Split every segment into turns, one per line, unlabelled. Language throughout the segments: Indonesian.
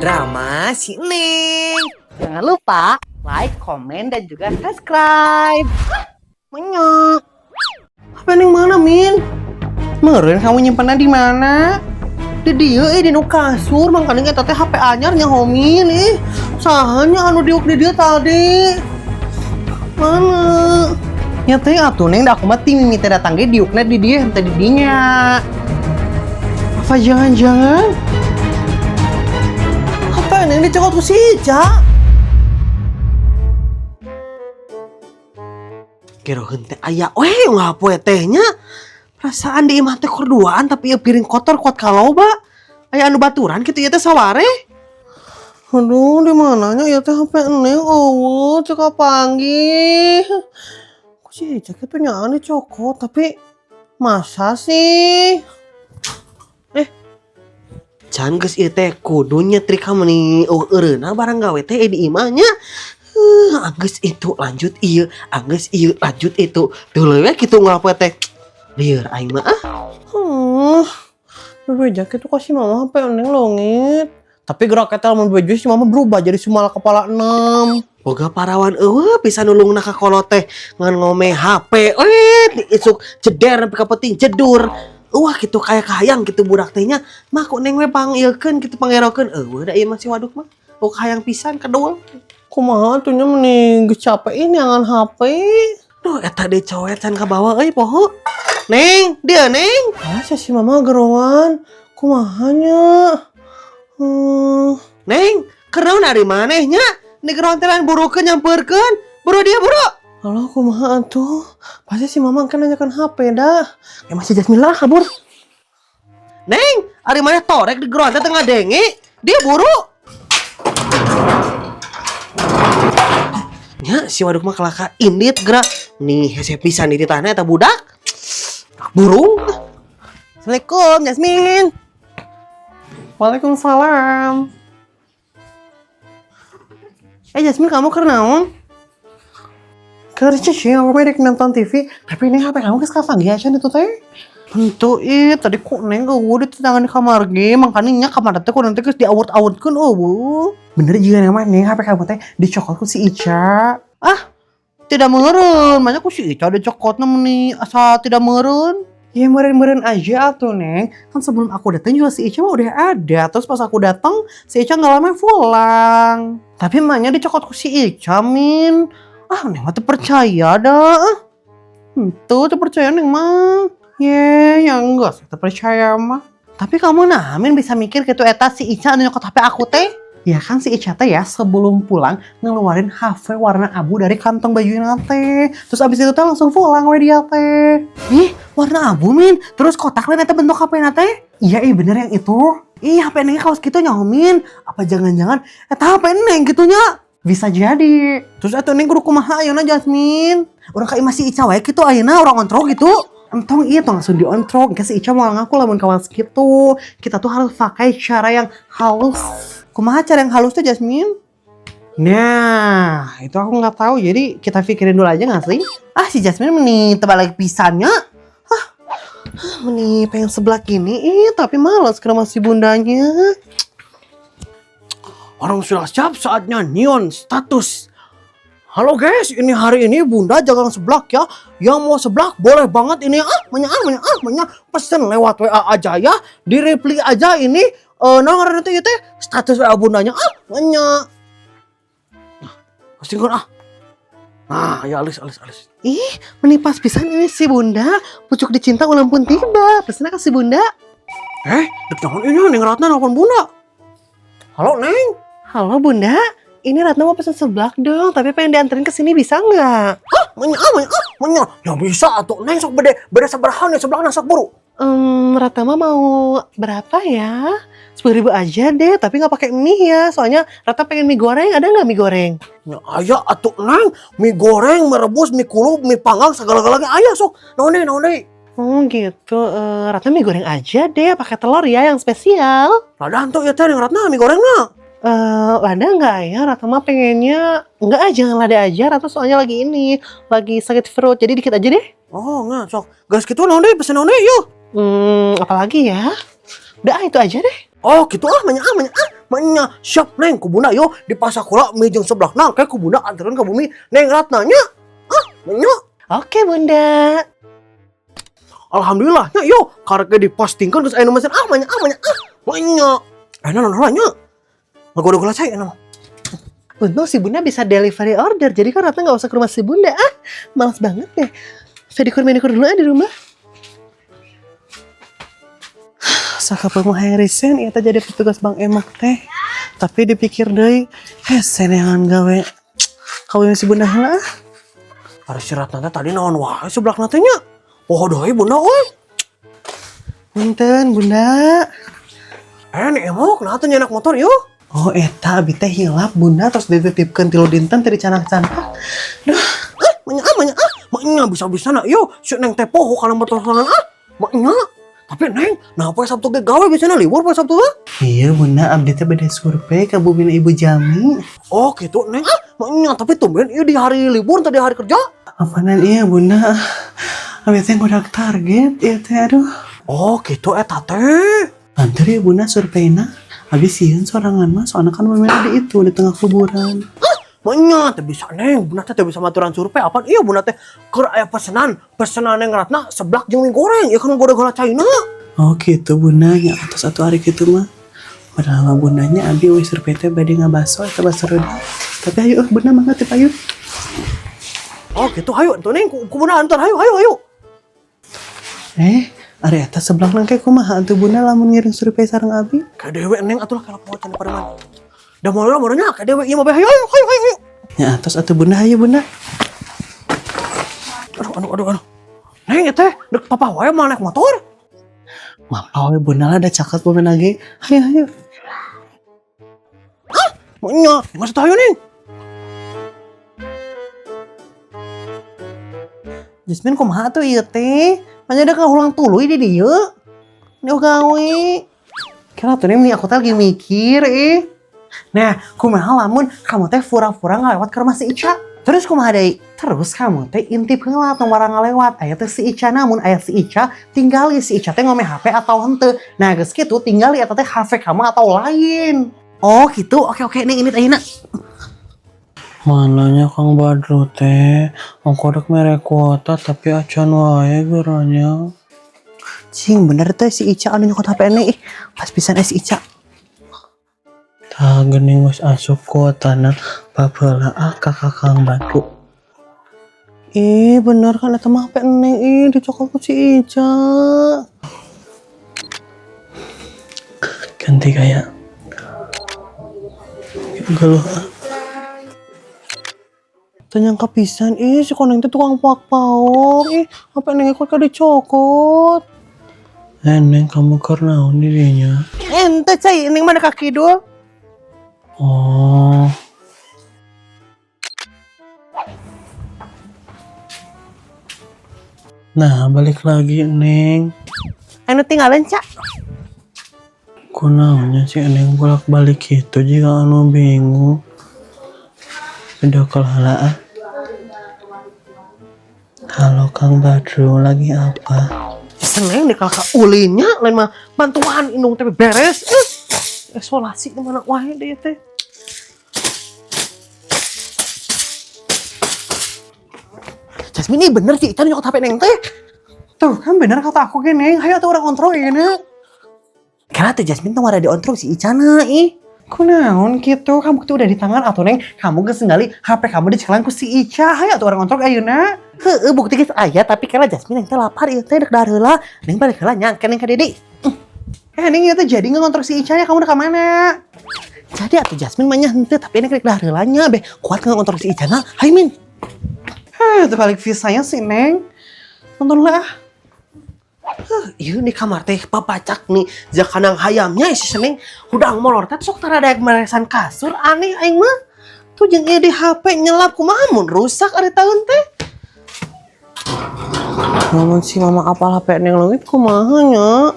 drama si Neng.
Jangan lupa like, komen, dan juga subscribe.
Banyak. Apa Neng mana, Min? Meren kamu nyimpennya di mana? Di dia, di nu kasur, makanya kita teh HP anyar nya homi nih. Sahanya anu diuk di dia tadi. Mana? Ya teh atuh Neng, dah aku mah tim mimiti datang ge diukna di dia tadi dinya. Apa jangan-jangan? Apa Neng dicokot ku si Ica? Kira henteu aya we ngapoe tehnya. Perasaan di imah teh korduaan tapi ya piring kotor kuat kaloba. Aya anu baturan kitu ieu teh saware. Aduh, di mananya ya teh HP Neng eueuh cek panggih. Ku si Ica kitu nyaan dicokot tapi masa sih? Can geus ieu teh kudu nyetrik ka meuni eureuna barang gawe teh di imahnya. Anggeus itu lanjut ieu, anggeus ieu lanjut itu. Tuluy we kitu ngapoe teh. Lieur aing mah bebeja kitu ka si mama HP Neng longit. Tapi gerak eta lamun bebeja si mama berubah jadi sumala kepala 6. Boga parawan eueuh pisan nulungna ka kolot teh ngan ngome HP. Isuk jeder nepi ka peuting jedur. Wah gitu kayak hayang gitu budak tehnya. Mah kok Neng we pangieukeun kitu pangerokeun. Eueuh da ieu masih waduk mah. Kok hayang pisan kedua. Kumaha atuh nya mending geus capek ini angan HP. Duh eta deui coet can ka bawah euy poho. Neng, dia Neng. Asa si mama gerowan. Kumaha nya? Neng, kenaon ari manehnya? Di gerowan teh lain burukeun nyampeurkeun. Buru dia buru. Halo, kumaha atuh? Pasti si mama kan nanyakan HP dah. Ya masih Jasmine lah kabur. Neng, ari maneh torek di gerowan teh tengah denge. Dia buru. Ya, si waduk mah kelaka indit gerak. Nih, hese pisan di tanah eta budak. Burung. Assalamualaikum, Jasmine. Waalaikumsalam. Jasmine, kamu kenaon? Kerja sih, aku merek nonton TV. Tapi ini HP kamu ke panggil aja itu teh. Tentu tadi kok Neng udah di tangan di kamar ge, makanya kamar teh kok nanti geus diawut-awutkeun Bener juga nama Neng HP kamu teh dicokot ku si Ica. Tidak meureun, makanya ku si Ica dicokotna meuni asa tidak meureun. Ya meureun-meureun aja atuh Neng. Kan sebelum aku datang juga si Ica mah udah ada. Terus pas aku datang si Ica enggak lama pulang. Tapi emaknya dicokot ku si Ica, Min. Neng mah teu percaya dah. Tuh percaya Neng mah. Ya enggak sih percaya mah. Tapi kamu Min bisa mikir gitu eta si Ica anu nyokot HP aku teh. Ya kan si Ica teh ya sebelum pulang ngeluarin HP warna abu dari kantong bajunya teh. Terus abis itu teh langsung pulang we dia teh. Warna abu Min. Terus kotak lain eta bentuk HP teh. Iya bener yang itu. HP Neng kaos gitu Min. Apa jangan-jangan eta HP Neng gitunya. Bisa jadi. Terus atuh Neng kudu kumaha ayeuna Jasmine? Urang ka imah si Ica wae kitu ayeuna urang ontrok gitu. Entong iya tuh langsung diontrok. Ke si Ica mau ngaku lamun kawas gitu. Kita tuh harus pakai cara yang halus. Kumaha cara yang halus tuh Jasmine? Nah, itu aku nggak tahu. Jadi kita pikirin dulu aja nggak sih? Si Jasmine meni tebal lagi pisannya. Meni pengen sebelah gini. Tapi malas ke rumah si bundanya. Orang sudah siap saatnya neon status. Halo guys, ini hari ini Bunda jangan seblak ya. Yang mau seblak boleh banget ini pesen lewat WA aja ya. Di reply aja ini ngaran teh status WA Bundanya Singkon ya alis. Menipas pisan ini si Bunda. Pucuk dicinta ulang pun tiba. Pesen ke si Bunda. Dek naon ini Neng Ratna nelfon Bunda. Halo Neng. Halo Bunda. Ini Ratna mau pesan seblak dong, tapi pengen dianterin ke sini bisa nggak? Menya. Ya bisa atuh Neng sok beda sabaraha nih seblakna sok buru. Ratna mau berapa ya? 10.000 aja deh, tapi nggak pakai mie ya. Soalnya Ratna pengen mie goreng, ada nggak mie goreng? Ya aya atuh Neng, mie goreng, mie rebus, mie kulub, mie panggang segala-galanya aya sok. Naon deh. Oh gitu, Ratna mie goreng aja deh, pakai telur ya yang spesial. Ladan tuh ya teh Ratna mie gorengna. Lada enggak ya? Ratna mah pengennya enggak, jangan lada aja. Ratna soalnya lagi sakit perut, jadi dikit aja deh. Oh enggak, sok gas gitu naon deh, pesen naon deh yuk. Apalagi ya? Udah itu aja deh. Oh gitu manya Maknya siap neng kubuna yo di pasakula mejeng sebelah nang kayak kubuna anterin ke bumi neng Ratnanya. Maknya.
Oke bunda.
Alhamdulillahnya yo karena dipostingkan ke saya mesin maknya. Maknya. Nanya. Nggak saya nama.
Untung si bunda bisa delivery order. Jadi kan Ratna gak usah ke rumah si bunda. Malas banget deh. Pedikur dulu di rumah.
Saka penguhayang resign ia jadi petugas Bang Emak teh. Tapi dipikir deui, hese neangan gawe. Kawin si bunda heula. Ari si Ratna tadi naon wae sebelah teh nya. Poho deui bunda euy.
Punten bunda.
Nih Emok nah teh nyenak motor yuk.
Oh eta abi teh hilap bunda terus dititipkeun 3 dinten teh dicanak-canak.
Duh, maknya bisa-bisa nak yo si neng teh poho kana motor sorangan maknya. Tapi neng, nah poe Sabtu ge gawe biasana libur poe Sabtu mah.
Iya bunda, abdi teh beda survei ke bumi ibu Jami.
Oh gitu neng, maknya tapi tumben ieu di hari libur tadi hari kerja.
Apaanan iya bunda, abdi teh ngodak target iya teh aduh.
Oh gitu eta teh.
Antar ya bunda surveinya, abis sieun sorangan mah soalnya kan bumi di itu di tengah kuburan.
Maknya teh bisa neng, bunda teh bisa maturan survei apaan iya bunda teh keur aya pesanan neng Ratna seblak jeung mie goreng ya kan goda-goda China.
Oh gitu bunda, nya atas satu hari gitu mah. Padahal mah bundanya abi we survei teh bade ngabaso eta baso reda. Tapi ayo bunda mangga teh payun.
Oh gitu ayo entu neng kumaha antar ayo.
Ari eta seblak nang kayak kumaha atuh bunda lamun ngiring survei sareng abi?
Ka dewe neng atuh lah kalau poho cenah pareman. Da moal nya ka dewe ieu mah ayo.
Ya atas atuh bunda ayo bunda.
Aduh. Neng teh dek papa wae mah naik motor.
Mapa we bunda lah da caket bomen lagi. Ayo.
Maknya, maksud ayo neng.
Jasmine kumaha tuh ieu teh? Manya da kaulang tuluy di dieu. Ini gawe. Kira tuh nih aku teh lagi mikir Nah, kumaha lamun kamu teh pura-pura ngalewat ke rumah si Ica. Terus kumaha deui? Terus kamu teh intip heula tong warang ngalewat. Aya teh si Ica namun aya si Ica tinggali si Ica teh ngome HP atau henteu. Nah, geus kitu tinggali eta teh HP kamu atau lain.
Oh gitu, oke neng ini ayeuna.
Mananya Kang Badru teh, ongkodek merek kuota tapi acan wae geranya. Cing bener teh si Ica anu nyokot HP nih, pas pisan si Ica. Tah geuning geus asup kuotana babeula kakak Kang Badru. Bener kan eta mah HP neng dicokot ku si Ica. Ganti gaya. Galuh tanyang kapisan si koneng teh tukang pauk-pauk apa neng ikut ka dicokot neng kamu karena dirinya
Ente cai neng mana kaki dul.
Oh nah balik lagi neng
Anu tinggalin cak.
kunaonnya sih neng bolak-balik gitu jika anu bingung video call halaan. Halo Kang Badru, lagi apa?
Seneng deh kalau ulinnya lain mah bantuan indung tapi beres. Isolasi di mana wae deh teh. Jasmine ini bener sih, Ica nyokot HP neng teh.
Tuh kan bener kata aku gini, ayo tuh orang kontrol ini.
Karena tuh Jasmine tuh ada di kontrol si Icana
Kunaon gitu, kamu tuh udah di tangan atau neng, kamu geus nggali HP kamu di ku si Ica, ayo tuh orang kontrol ayeuna.
Bukti geus aya tapi karena Jasmine yang teh lapar ieu teh dek dahar heula, neng balik heula nyangken neng ka Dede.
Neng ieu teh jadi ngontrol si Ica ya, kamu udah ka mana?
Jadi atuh Jasmine mah nya henteu tapi neng dek dahar heula nya beh kuat ngontrol si Icana. Hai Min.
Itu balik visanya sih neng. Nonton lah.
Iya di kamar teh papacak nih jakanang hayamnya isi seneng hudang molor teh sok tara daek meresan kasur aneh aing mah tuh jeung ieu di HP nyelap kumaha mun rusak ari taun teh.
Ngomong si mama apal HP neng leungit kumaha nya?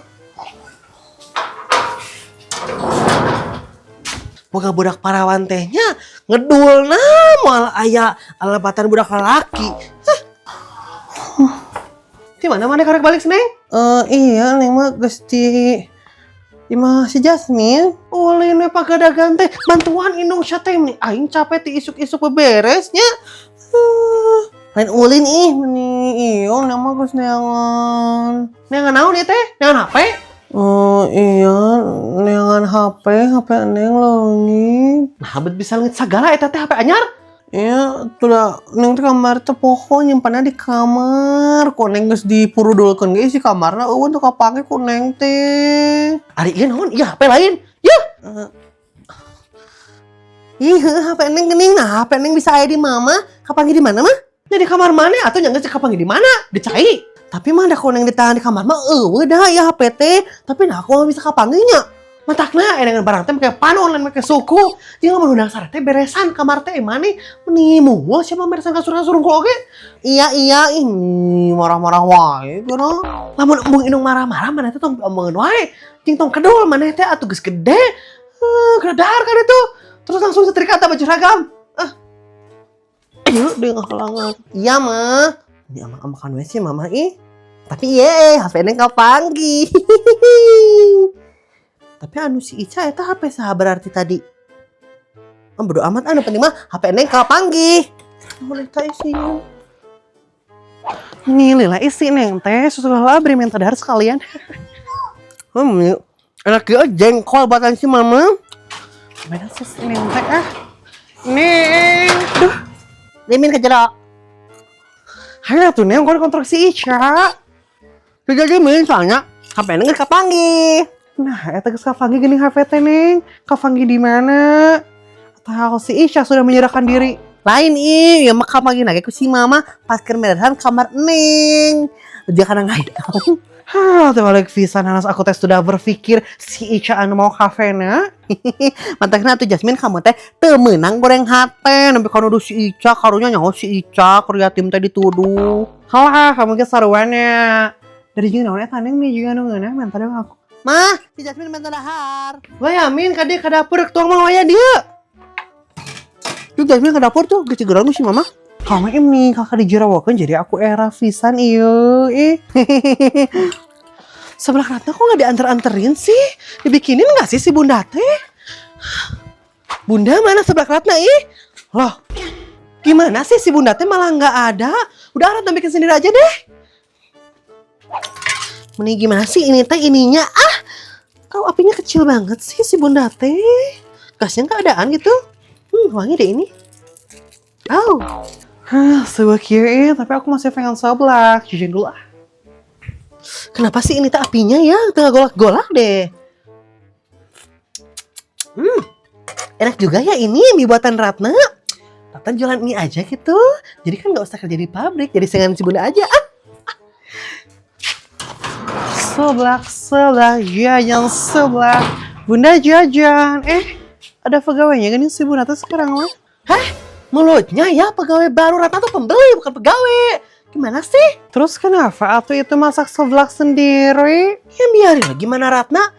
Boga budak parawan tehnya ngedulna moal aya alebatan budak lalaki. Di mana karek balik seneng?
Iya neng mah geus di
Imah si Jasmine, ulin we pagadagan teh bantuan indung sia teh nih aing capek ti isuk-isuk beberesnya. Lain ulin ih meni ieu nama geus neangan. Neangan naon ieu teh? Neangan HP? Oh iya, neangan HP Neng leungit. Nah, bet bisa leungit sagala eta teh HP anyar. Iya, tuh Neng teh kamar teh poho nyimpanna di kamar. Kok Neng geus dipurudulkeun ge isi kamarna eueun teu kapake ku Neng teh. Ari ieu naon? Iya HP lain. Ya. Ih, HP Neng geuning. Nah, HP Neng bisa aya di mama. Kapangge di mana mah? Nya di kamar mana atuh nya geus kapangge di mana? Dicai. Tapi mah da Neng ditahan di kamar mah eueuh dah ya HP teh. Tapi nah aku mah bisa kapangge nya. Matakna dengan barang teh make panon lan make suku. Jeung lamun udang sare teh beresan kamar teh mani meni mual siapa beresan kasur-kasur oge. Iya ini marah-marah wae cenah. Lamun embung indung marah-marah maneh teh tong omongkeun wae. Jeung tong kedul maneh teh atuh geus gede. Gradar kan itu. Terus langsung setrika ta baju seragam. Ayo deung halangan. Iya mah. Ini amak-amakan we sih mama ih. Tapi ye HP Neng kapanggi. Tapi anu si Ica eta HP saha berarti tadi? Bodo amat anu penting mah HP Neng kapanggi. Boleh ta isinya. Ini lila isi Neng teh susulah beri minta dahar sekalian. Enak ya jengkol buatan si mama. Mana sih si Neng teh Neng. Duh. Limin ke jero. Hayo tuh Neng kon kontrak si Ica. Jadi min soalnya HP Neng kapanggi. Nah, eta geus kapanggi geuning HP teh Neng. Kapanggi di mana? Tahu si Isya sudah menyerahkan diri. Lain ya mah kapanggi nage ku si mama pas keur merehan kamar Neng. Dia kana ngayal. Teh balik pisan anas aku teh sudah berpikir si Isya anu mau kafena. Mantakna atuh Jasmine kamu teh teu meunang goreng hate nembe ka nuduh si Ica karunya nyaho si Ica keur yatim teh dituduh. Halah kamu ge saruannya. Dari jeung naon eta Neng nih jeung anu ngeunah mentar aku. Mah, si Jasmine minta dahar. Wah Yamin, kade ka dapur tuang mah waya dia. Tuh Jasmine ke dapur tuh, geus cigeran si mama. Kamu ini kakak dijerawakeun jadi aku era pisan ieu. Sebelah Ratna kok enggak dianter-anterin sih? Dibikinin enggak sih si Bunda teh? Bunda mana sebelah Ratna Loh. Gimana sih si Bunda teh malah enggak ada? Udah Ratna bikin sendiri aja deh. Meni gimana sih ini teh ininya? Kau apinya kecil banget sih si Bunda teh. Gasnya keadaan gitu. Wangi deh ini. Sebuah kira tapi aku masih pengen seblak. Jujur dulu ah. Kenapa sih ini teh apinya ya? Tengah golak-golak deh. Enak juga ya ini mie buatan Ratna. Ratna jualan mie aja gitu. Jadi kan gak usah kerja di pabrik. Jadi saingan si Bunda aja. Seblak, jajan seblak. Bunda jajan. Ada pegawainya kan si Bunda tuh sekarang mah? Mulutnya ya pegawai baru. Ratna tuh pembeli bukan pegawai. Gimana sih? Terus kenapa atuh itu masak seblak sendiri? Ya biarin lah gimana Ratna.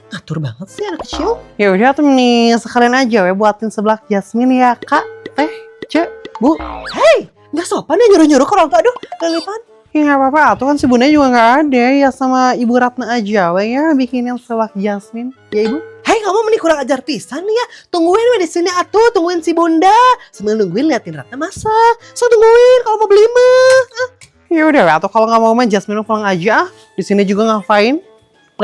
Ngatur banget sih anak kecil. Ya udah tuh nih sekalian aja we buatin seblak Jasmine ya Kak, Teh, Cek, Bu. Hei, nggak sopan ya nyuruh-nyuruh ke orang tua. Aduh, lelipan. Ya nggak apa-apa, tuh kan si Bunda juga nggak ada ya sama Ibu Ratna aja, we ya bikinin seblak Jasmine, ya Ibu. Hei kamu mending kurang ajar pisan nih ya, tungguin we di sini atuh, tungguin si Bunda, sambil nungguin liatin Ratna masak, so tungguin kalau mau beli mah. Ya udah, atau kalau nggak mau mah Jasmine pulang aja, di sini juga ngapain?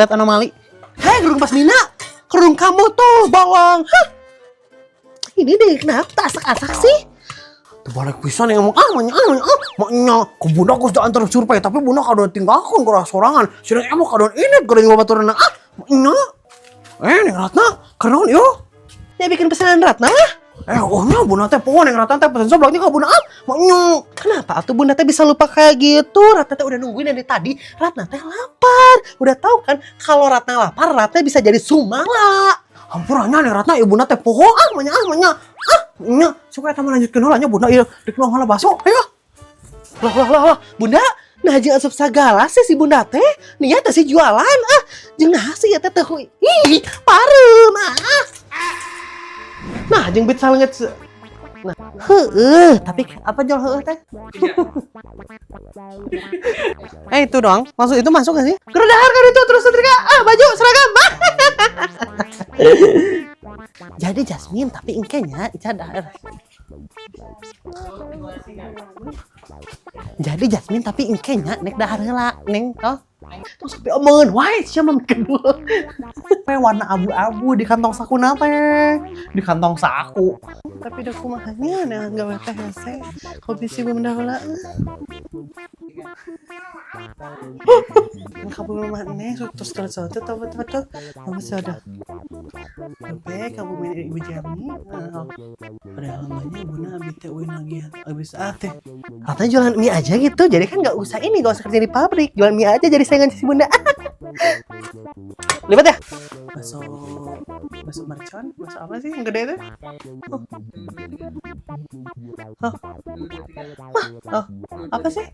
Lihat anomali. Hei kerudung Pasmina, kerudung kamu tuh bawang. Ini deh kenapa asak-asak sih? Balik pisan yang ngomong maknya ke Bunda aku sudah antar survei tapi Bunda kadang tinggalkan ke sorangan sedang emo kadang ini goreng babaturan maknya Neng Ratna kenaon yuk ya bikin pesanan Ratna lah nya Bunda teh pohon Neng Ratna teh pesan seblaknya ke Bunda maknya kenapa atuh Bunda teh bisa lupa kayak gitu Ratna teh udah nungguin dari tadi Ratna teh lapar udah tahu kan kalau Ratna lapar Ratna bisa jadi sumala hampurannya Neng Ratna ibu teh pohon maknya nya supaya kita melanjutkan holanya Bunda iya dikenal hola baso ayo lah Bunda nah jeung asup sagala sih si Bunda teh nih teh si jualan jeung nasi ya teh ih pareum nah jeung bit salenget
Tapi apa jual heueuh teh?
Itu dong. Masuk itu masuk gak sih?
Keredahar kan itu terus setrika. Baju seragam. Jadi Jasmine tapi engkenya cadar. Jadi Jasmine tapi engkenya nek dahar heula, Neng. Oh. Terus sampai omongan, wah siapa kedua. Warna abu-abu di kantong sakuna teh. Di kantong saku. Tapi udah kumahanya nah gawe teh hese. Kopi si bunda heula. Kamu mah nih terus tuh betul. Kamu sudah. Oke, kamu milih ibu Jami. Padahal namanya Bunda abis teh lagi abis teh. Katanya jualan mie aja gitu, jadi kan nggak usah kerja di pabrik, jualan mie aja jadi saingan si Bunda. Lihat ya. Bakso mercon, bakso apa sih yang gede itu? Oh, apa sih?